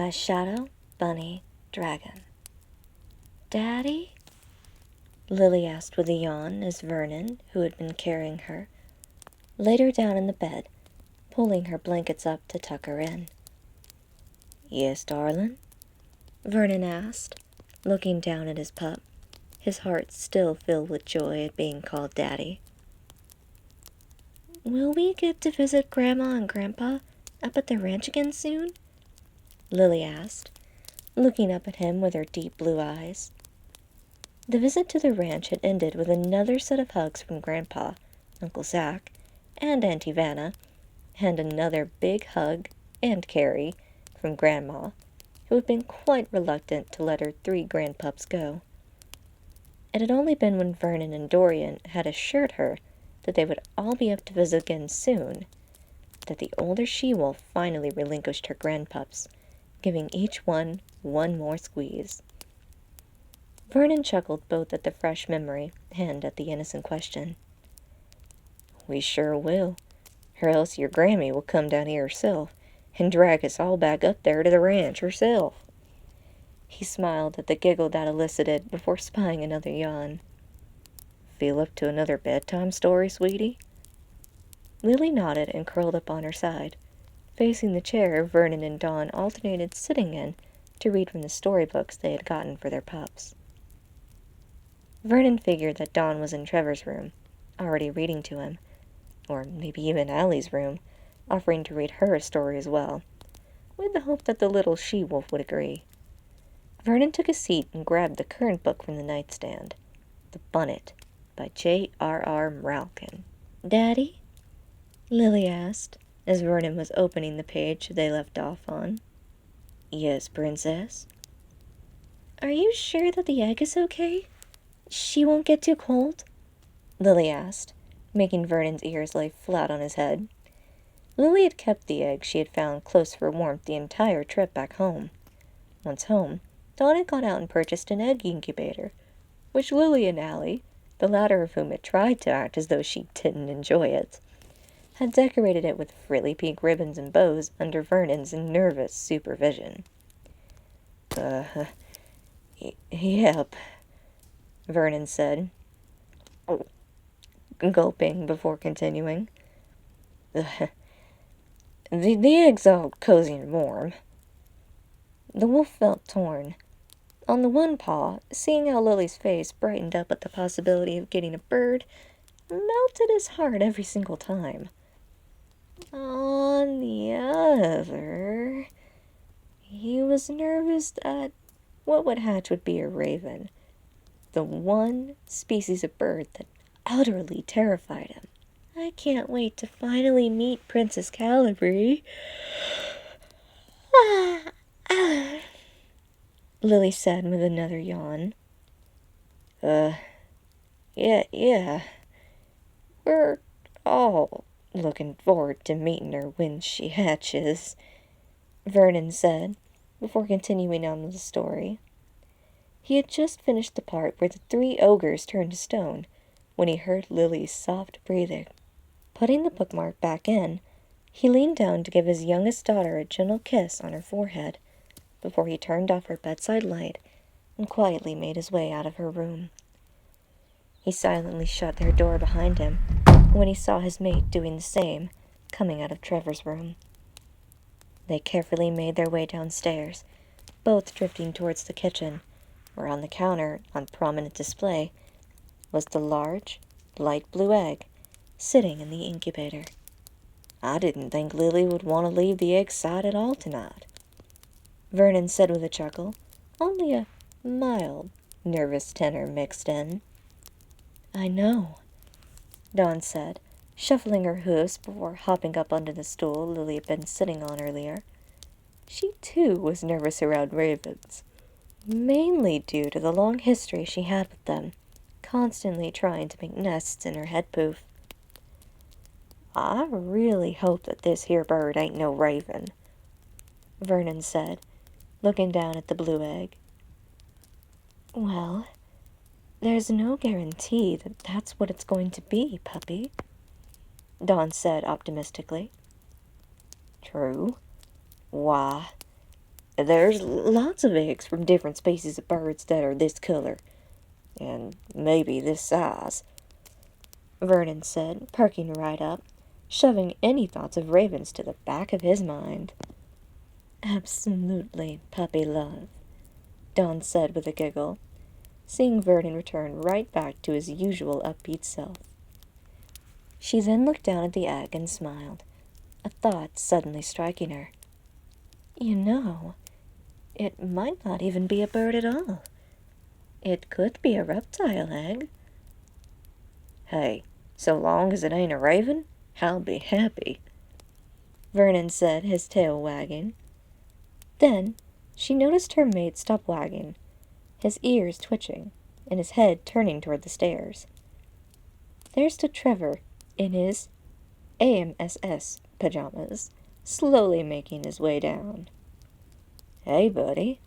by Shadow, Bunny, Dragon. "Daddy?" Lily asked with a yawn as Vernon, who had been carrying her, laid her down in the bed, pulling her blankets up to tuck her in. "Yes, darling?" Vernon asked, looking down at his pup, his heart still filled with joy at being called Daddy. "Will we get to visit Grandma and Grandpa up at the ranch again soon?" Lily asked, looking up at him with her deep blue eyes. The visit to the ranch had ended with another set of hugs from Grandpa, Uncle Zach, and Auntie Vanna, and another big hug and carry from Grandma, who had been quite reluctant to let her 3 grandpups go. It had only been when Vernon and Dorian had assured her that they would all be up to visit again soon that the older she-wolf finally relinquished her grandpups, giving each one more squeeze. Vernon chuckled both at the fresh memory and at the innocent question. "We sure will, or else your Grammy will come down here herself and drag us all back up there to the ranch herself." He smiled at the giggle that elicited before spying another yawn. "Feel up to another bedtime story, sweetie?" Lily nodded and curled up on her side, facing the chair Vernon and Dawn alternated sitting in to read from the storybooks they had gotten for their pups. Vernon figured that Dawn was in Trevor's room, already reading to him, or maybe even Allie's room, offering to read her a story as well, with the hope that the little she-wolf would agree. Vernon took a seat and grabbed the current book from the nightstand, The Bunnet, by J.R.R. Malkin. "Daddy?" Lily asked, as Vernon was opening the page they left off on. "Yes, Princess?" "Are you sure that the egg is okay? She won't get too cold?" Lily asked, making Vernon's ears lay flat on his head. Lily had kept the egg she had found close for warmth the entire trip back home. Once home, Dawn had gone out and purchased an egg incubator, which Lily and Allie, the latter of whom had tried to act as though she didn't enjoy it, had decorated it with frilly pink ribbons and bows under Vernon's nervous supervision. Yep," Vernon said, gulping before continuing. The egg's all cozy and warm." The wolf felt torn. On the one paw, seeing how Lily's face brightened up at the possibility of getting a bird melted his heart every single time. On the other, he was nervous that what would hatch would be a raven, the one species of bird that utterly terrified him. "I can't wait to finally meet Princess Calibri," Lily said with another yawn. Yeah. We're all looking forward to meeting her when she hatches," Vernon said, before continuing on with the story. He had just finished the part where the 3 ogres turned to stone when he heard Lily's soft breathing. Putting the bookmark back in, he leaned down to give his youngest daughter a gentle kiss on her forehead before he turned off her bedside light and quietly made his way out of her room. He silently shut their door behind him when he saw his mate doing the same, coming out of Trevor's room. They carefully made their way downstairs, both drifting towards the kitchen, where on the counter, on prominent display, was the large, light blue egg sitting in the incubator. "I didn't think Lily would want to leave the egg side at all tonight," Vernon said with a chuckle, only a mild, nervous tenor mixed in. "I know," Dawn said, shuffling her hooves before hopping up onto the stool Lily had been sitting on earlier. She, too, was nervous around ravens, mainly due to the long history she had with them, constantly trying to make nests in her head poof. "I really hope that this here bird ain't no raven," Vernon said, looking down at the blue egg. "Well, there's no guarantee that that's what it's going to be, puppy," Dawn said optimistically. "True. Why, There's lots of eggs from different species of birds that are this color, and maybe this size," Vernon said, perking right up, shoving any thoughts of ravens to the back of his mind. "Absolutely, puppy love," Dawn said with a giggle, seeing Vernon return right back to his usual upbeat self. She then looked down at the egg and smiled, a thought suddenly striking her. You know, it might not even be a bird at all. It could be a reptile egg. "Hey, so long as it ain't a raven, I'll be happy," Vernon said, his tail wagging. Then she noticed her mate stop wagging, his ears twitching, and his head turning toward the stairs. There stood Trevor, in his AMSS pajamas, slowly making his way down. "Hey, buddy,"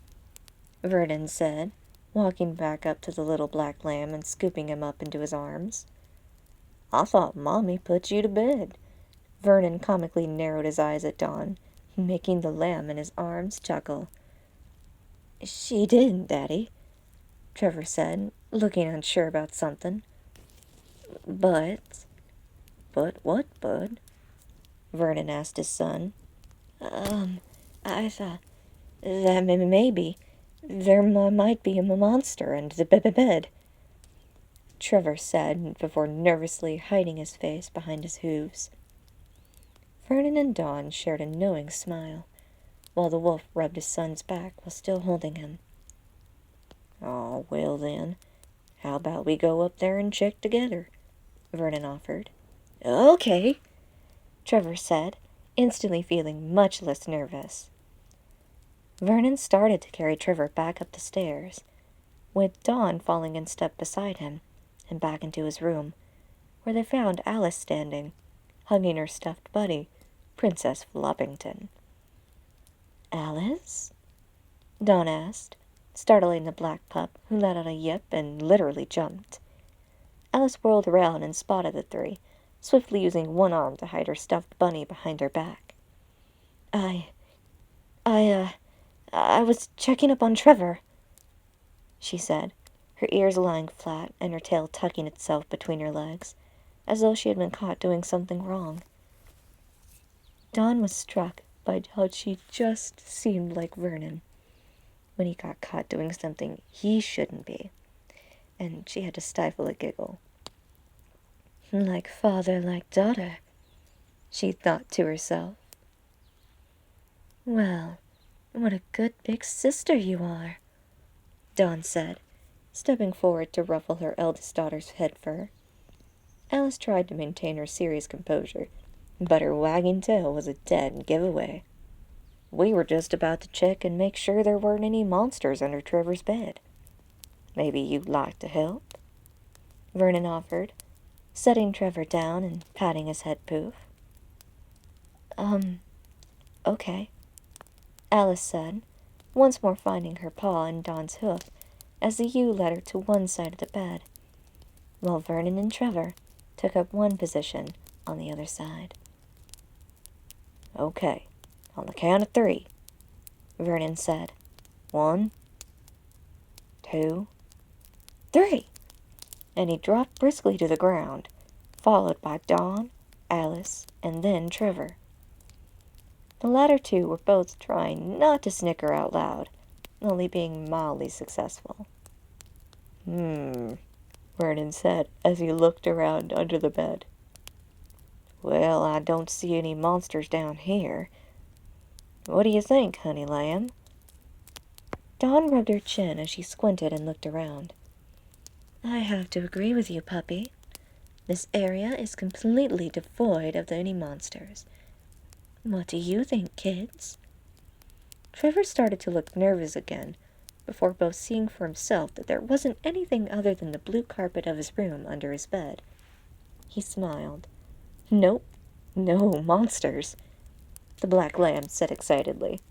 Vernon said, walking back up to the little black lamb and scooping him up into his arms. "I thought Mommy put you to bed." Vernon comically narrowed his eyes at Dawn, making the lamb in his arms chuckle. "She didn't, Daddy," Trevor said, looking unsure about something. But what, bud?" Vernon asked his son. I thought that maybe there might be a monster under the bed," Trevor said, before nervously hiding his face behind his hooves. Vernon and Dawn shared a knowing smile, while the wolf rubbed his son's back while still holding him. "Oh, well then, how about we go up there and check together?" Vernon offered. "Okay," Trevor said, instantly feeling much less nervous. Vernon started to carry Trevor back up the stairs, with Dawn falling in step beside him, and back into his room, where they found Alice standing, hugging her stuffed buddy, Princess Floppington. "Alice?" Dawn asked, startling the black pup, who let out a yip and literally jumped. Alice whirled around and spotted the three, swiftly using one arm to hide her stuffed bunny behind her back. I was checking up on Trevor," she said, her ears lying flat and her tail tucking itself between her legs, as though she had been caught doing something wrong. Dawn was struck by how she just seemed like Vernon when he got caught doing something he shouldn't be, and she had to stifle a giggle. "Like father, like daughter," she thought to herself. "Well, what a good big sister you are," Dawn said, stepping forward to ruffle her eldest daughter's head fur. Alice tried to maintain her serious composure, but her wagging tail was a dead giveaway. "We were just about to check and make sure there weren't any monsters under Trevor's bed. Maybe you'd like to help?" Vernon offered, setting Trevor down and patting his head poof. Okay," Alice said, once more finding her paw in Dawn's hoof as the ewe led her to one side of the bed, while Vernon and Trevor took up one position on the other side. "Okay, on the count of 3, Vernon said. 1, 2, 3, and he dropped briskly to the ground, followed by Dawn, Alice, and then Trevor. The latter two were both trying not to snicker out loud, only being mildly successful. Vernon said as he looked around under the bed. "Well, I don't see any monsters down here. What do you think, honey lamb?" Dawn rubbed her chin as she squinted and looked around. "I have to agree with you, puppy. This area is completely devoid of any monsters. What do you think, kids?" Trevor started to look nervous again, before both seeing for himself that there wasn't anything other than the blue carpet of his room under his bed. He smiled. "Nope, no monsters," the black lamb said excitedly.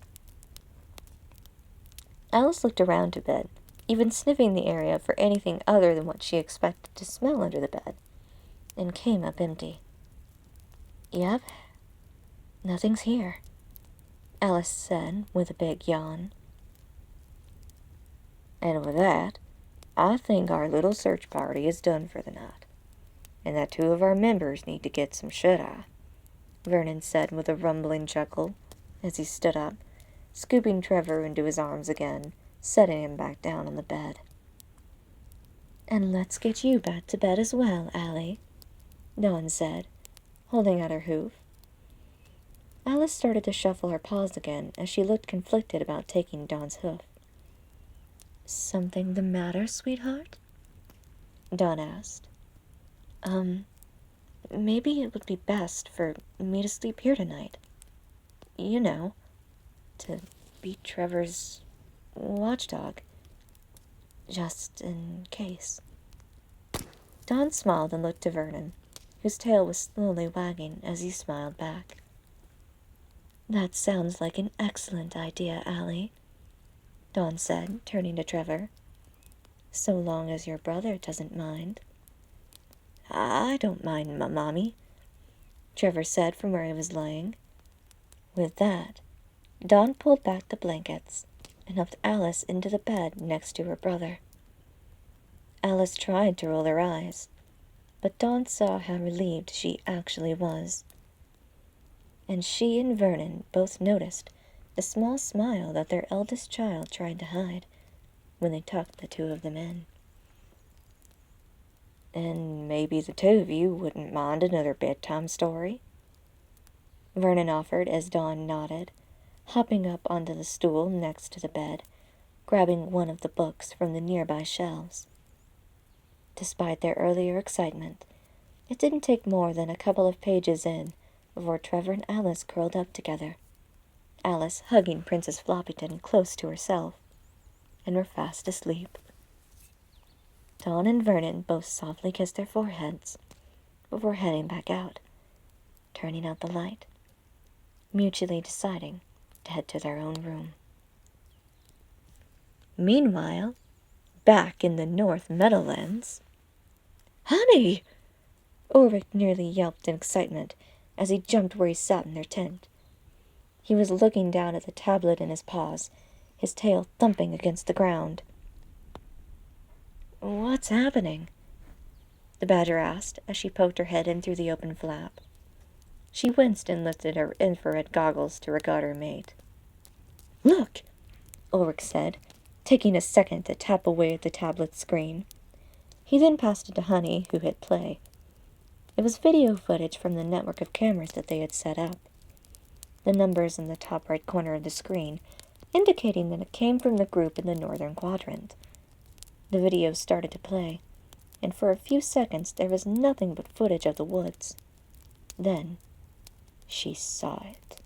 Alice looked around a bit, even sniffing the area for anything other than what she expected to smell under the bed, and came up empty. "Yep, nothing's here," Alice said with a big yawn. And with that, I think our little search party is done for the night, and that 2 of our members need to get some shut-eye, Vernon said with a rumbling chuckle as he stood up, scooping Trevor into his arms again, setting him back down on the bed. And let's get you back to bed as well, Allie, Dawn said, holding out her hoof. Alice started to shuffle her paws again as she looked conflicted about taking Dawn's hoof. Something the matter, sweetheart? Dawn asked. Maybe it would be best for me to sleep here tonight. You know, to be Trevor's watchdog. Just in case. Dawn smiled and looked to Vernon, whose tail was slowly wagging as he smiled back. That sounds like an excellent idea, Allie, Dawn said, turning to Trevor. So long as your brother doesn't mind. I don't mind, Mommy, Trevor said from where he was lying. With that, Dawn pulled back the blankets and helped Alice into the bed next to her brother. Alice tried to roll her eyes, but Dawn saw how relieved she actually was. And she and Vernon both noticed the small smile that their eldest child tried to hide when they tucked the 2 of them in. And maybe the 2 of you wouldn't mind another bedtime story? Vernon offered as Dawn nodded, hopping up onto the stool next to the bed, grabbing one of the books from the nearby shelves. Despite their earlier excitement, it didn't take more than a couple of pages in before Trevor and Alice curled up together, Alice hugging Princess Floppyton close to herself, and were fast asleep. Dawn and Vernon both softly kissed their foreheads before heading back out, turning out the light, mutually deciding to head to their own room. Meanwhile, back in the North Meadowlands... Honey! Ulrich nearly yelped in excitement as he jumped where he sat in their tent. He was looking down at the tablet in his paws, his tail thumping against the ground. What's happening? The badger asked as she poked her head in through the open flap. She winced and lifted her infrared goggles to regard her mate. Look, Ulrich said, taking a second to tap away at the tablet's screen. He then passed it to Honey, who hit play. It was video footage from the network of cameras that they had set up. The numbers in the top right corner of the screen indicating that it came from the group in the northern quadrant. The video started to play, and for a few seconds there was nothing but footage of the woods. Then, she saw it.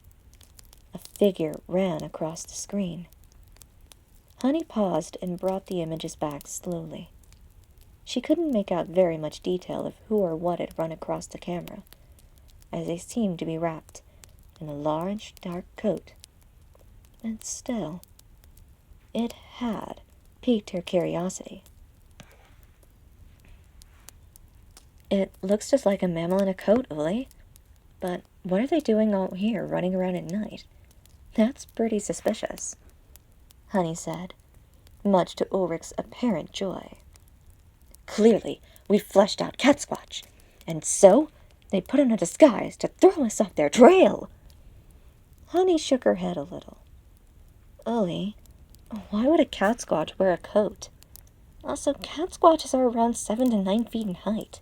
A figure ran across the screen. Honey paused and brought the images back slowly. She couldn't make out very much detail of who or what had run across the camera, as they seemed to be wrapped in a large, dark coat. And still, it had piqued her curiosity. It looks just like a mammal in a coat, Uli. But what are they doing out here, running around at night? That's pretty suspicious, Honey said, much to Ulrich's apparent joy. Clearly, we've fleshed out Catsquatch, and so they put on a disguise to throw us off their trail. Honey shook her head a little. Uli, why would a Catsquatch wear a coat? Also, Catsquatches are around 7 to 9 feet in height.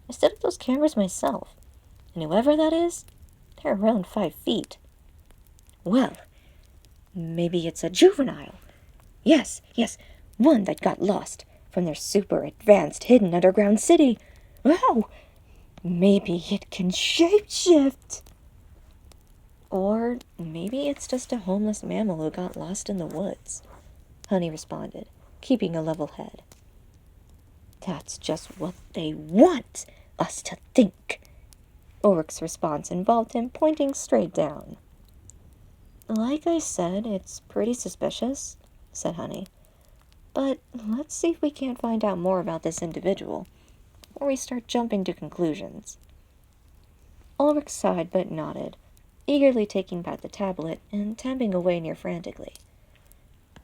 I set up those cameras myself, and whoever that is, they're around 5 feet. Well, maybe it's a juvenile. Yes, one that got lost from their super advanced hidden underground city. Wow! Maybe it can shapeshift. Or maybe it's just a homeless mammal who got lost in the woods, Honey responded, keeping a level head. That's just what they want us to think. Ulrich's response involved him pointing straight down. Like I said, it's pretty suspicious, said Honey. But let's see if we can't find out more about this individual, before we start jumping to conclusions. Ulrich sighed but nodded, eagerly taking back the tablet and tapping away near frantically.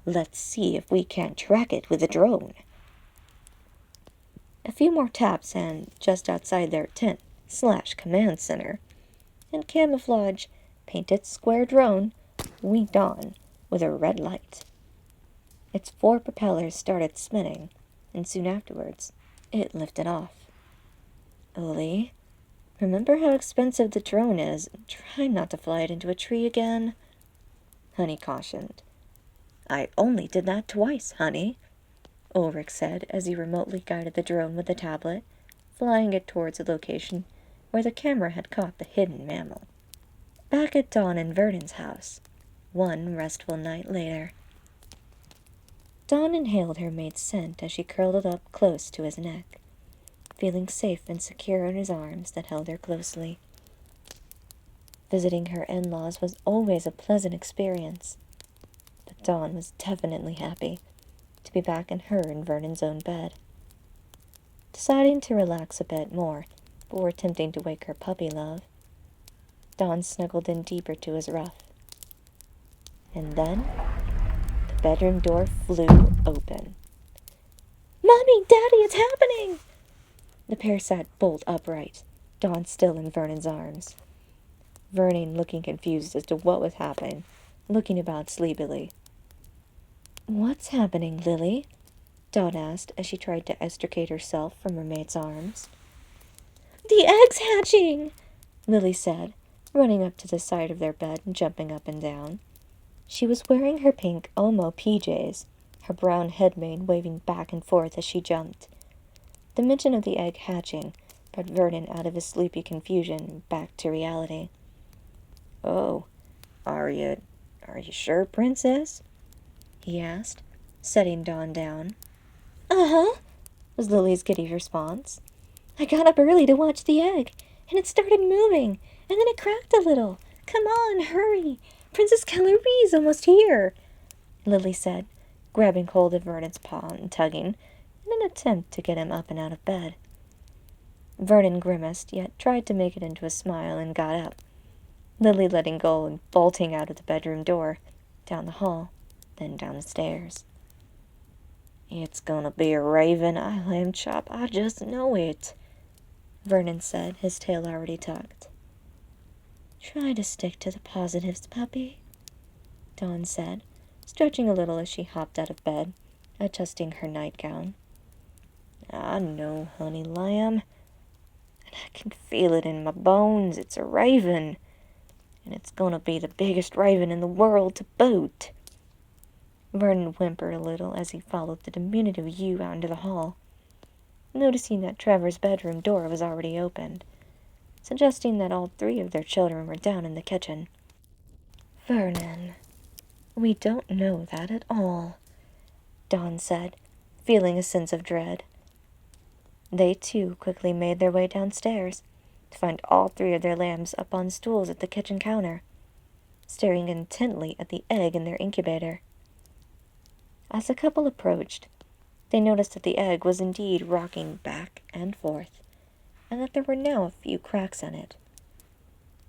"Let's see if we can't track it with a drone." A few more taps and, just outside their tent/command center, and camouflage, painted square drone winked on with a red light. Its 4 propellers started spinning, and soon afterwards, it lifted off. "Lily, remember how expensive the drone is. Try not to fly it into a tree again," Honey cautioned. "I only did that twice, Honey," Ulrich said as he remotely guided the drone with the tablet, flying it towards a location where the camera had caught the hidden mammal. Back at Dawn and Vernon's house, one restful night later. Dawn inhaled her mate's scent as she curled up close to his neck, feeling safe and secure in his arms that held her closely. Visiting her in-laws was always a pleasant experience, but Dawn was definitely happy to be back in her and Vernon's own bed. Deciding to relax a bit more before attempting to wake her puppy love, Dawn snuggled in deeper to his ruff. And then, the bedroom door flew open. "Mommy, Daddy, it's happening!" The pair sat bolt upright, Dawn still in Vernon's arms. Vernon looking confused as to what was happening, looking about sleepily. "What's happening, Lily?" Dawn asked as she tried to extricate herself from her mate's arms. "The egg's hatching!" Lily said, running up to the side of their bed and jumping up and down. She was wearing her pink Omo PJs, her brown head mane waving back and forth as she jumped. The mention of the egg hatching brought Vernon out of his sleepy confusion back to reality. "Oh, are you sure, Princess?" he asked, setting Dawn down. "Uh-huh," was Lily's giddy response. "I got up early to watch the egg, and it started moving, and then it cracked a little. Come on, hurry! Princess Calorie's almost here," Lily said, grabbing hold of Vernon's paw and tugging, in an attempt to get him up and out of bed. Vernon grimaced, yet tried to make it into a smile and got up, Lily letting go and bolting out of the bedroom door, down the hall, then down the stairs. "It's gonna be a raving lamb chop, I just know it," Vernon said, his tail already tucked. "Try to stick to the positives, puppy," Dawn said, stretching a little as she hopped out of bed, adjusting her nightgown. "I know, honey lamb, and I can feel it in my bones. It's a raven, and it's gonna be the biggest raven in the world to boot." Vernon whimpered a little as he followed the diminutive ewe out into the hall, noticing that Trevor's bedroom door was already opened, suggesting that all 3 of their children were down in the kitchen. "Vernon, we don't know that at all," Dawn said, feeling a sense of dread. They, too, quickly made their way downstairs, to find all 3 of their lambs up on stools at the kitchen counter, staring intently at the egg in their incubator. As the couple approached, they noticed that the egg was indeed rocking back and forth, and that there were now a few cracks in it.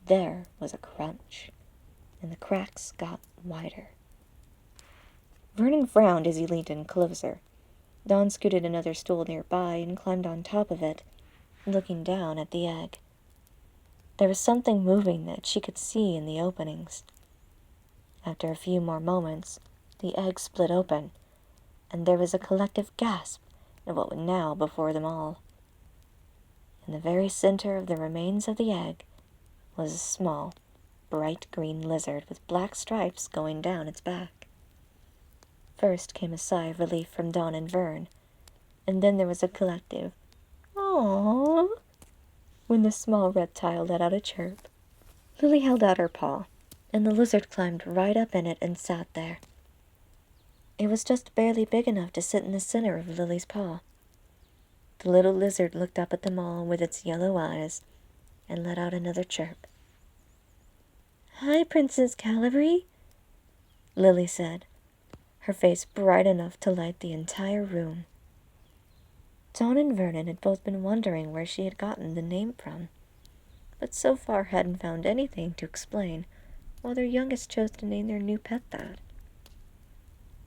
There was a crunch, and the cracks got wider. Vernon frowned as he leaned in closer. Dawn scooted another stool nearby and climbed on top of it, looking down at the egg. There was something moving that she could see in the openings. After a few more moments, the egg split open, and there was a collective gasp at what was now before them all. In the very center of the remains of the egg was a small, bright green lizard with black stripes going down its back. First came a sigh of relief from Dawn and Vern, and then there was a collective "Aww" when the small reptile let out a chirp. Lily held out her paw, and the lizard climbed right up in it and sat there. It was just barely big enough to sit in the center of Lily's paw. The little lizard looked up at them all with its yellow eyes and let out another chirp. "Hi, Princess Calorie," Lily said, her face bright enough to light the entire room. Dawn and Vernon had both been wondering where she had gotten the name from, but so far hadn't found anything to explain why their youngest chose to name their new pet that.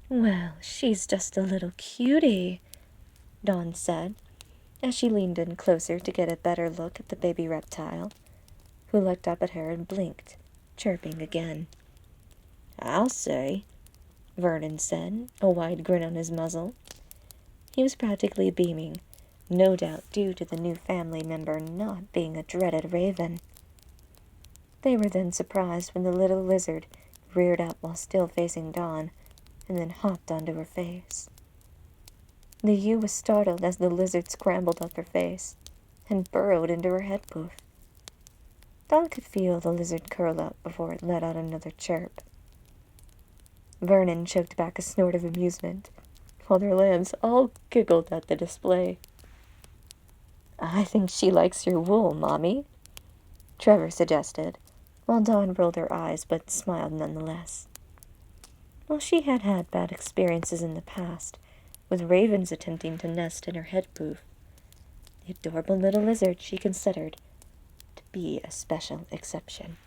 "Well, she's just a little cutie," Dawn said, as she leaned in closer to get a better look at the baby reptile, who looked up at her and blinked, chirping again. "I'll say," Vernon said, a wide grin on his muzzle. He was practically beaming, no doubt due to the new family member not being a dreaded raven. They were then surprised when the little lizard reared up while still facing Dawn, and then hopped onto her face. The ewe was startled as the lizard scrambled up her face and burrowed into her head poof. Dawn could feel the lizard curl up before it let out another chirp. Vernon choked back a snort of amusement, while their lambs all giggled at the display. "I think she likes your wool, Mommy," Trevor suggested, while Dawn rolled her eyes but smiled nonetheless. Well, she had had bad experiences in the past, with ravens attempting to nest in her head poof. The adorable little lizard she considered to be a special exception.